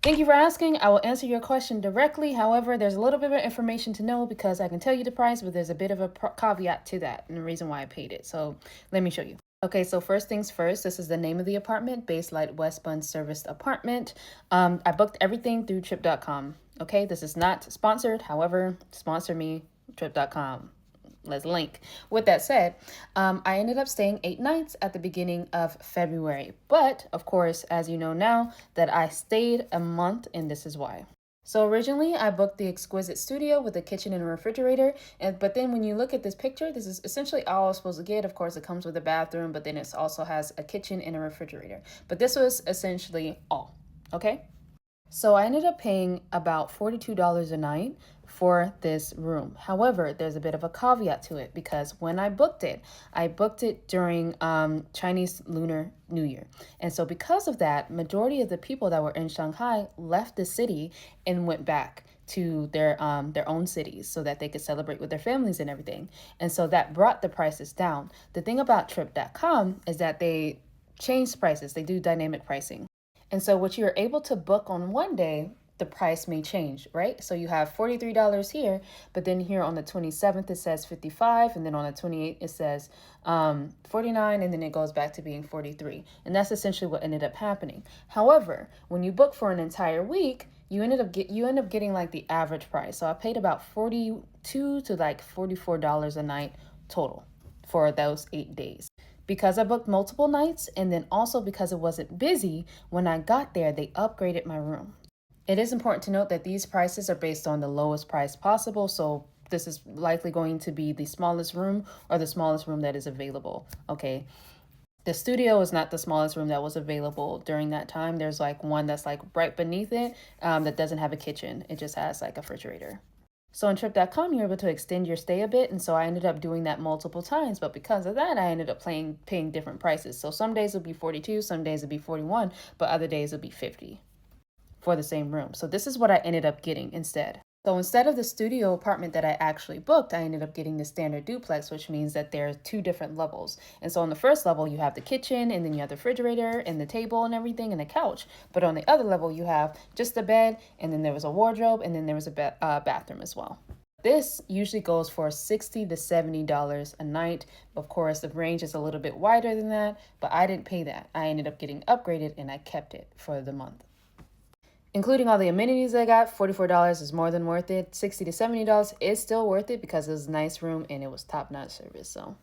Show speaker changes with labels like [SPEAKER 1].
[SPEAKER 1] Thank you for asking. I will answer your question directly. However, there's a little bit of information to know because I can tell you the price, but there's a bit of a caveat to that and the reason why I paid it. So let me show you. Okay, so first things first, this is the name of the apartment, Baselight West Bund Serviced Apartment. I booked everything through trip.com. Okay, this is not sponsored. However, sponsor me, trip.com. Let's link. With that said, I ended up staying 8 nights at the beginning of February. But of course, as you know now, that I stayed a month, and this is why. So originally I booked the exquisite studio with a kitchen and a refrigerator, but then when you look at this picture, this is essentially all I was supposed to get. Of course, it comes with a bathroom, but then it also has a kitchen and a refrigerator. But this was essentially all, okay? So I ended up paying about $42 a night for this room. However, there's a bit of a caveat to it because when I booked it during Chinese Lunar New Year. And so because of that, majority of the people that were in Shanghai left the city and went back to their own cities so that they could celebrate with their families and everything. And so that brought the prices down. The thing about trip.com is that they change prices. They do dynamic pricing. And so what you're able to book on one day, the price may change, right? So you have $43 here, but then here on the 27th it says 55, and then on the 28th it says 49, and then it goes back to being 43. And that's essentially what ended up happening. However, when you book for an entire week, you end up getting like the average price. So I paid about $42 to like $44 a night total for those 8 days. Because I booked multiple nights and then also because it wasn't busy, when I got there, they upgraded my room. It is important to note that these prices are based on the lowest price possible, so this is likely going to be the smallest room or the smallest room that is available, okay? The studio is not the smallest room that was available during that time. There's like one that's like right beneath it that doesn't have a kitchen. It just has like a refrigerator. So on trip.com, you're able to extend your stay a bit. And so I ended up doing that multiple times. But because of that, I ended up paying different prices. So some days it'll be 42, some days it'll be 41, but other days it'll be 50 for the same room. So this is what I ended up getting instead. So instead of the studio apartment that I actually booked, I ended up getting the standard duplex, which means that there are two different levels. And so on the first level, you have the kitchen, and then you have the refrigerator and the table and everything and the couch. But on the other level, you have just the bed, and then there was a wardrobe, and then there was a bathroom as well. This usually goes for $60 to $70 a night. Of course, the range is a little bit wider than that, but I didn't pay that. I ended up getting upgraded and I kept it for the month. Including all the amenities I got, $44 is more than worth it. $60 to $70 is still worth it because it was a nice room and it was top-notch service. So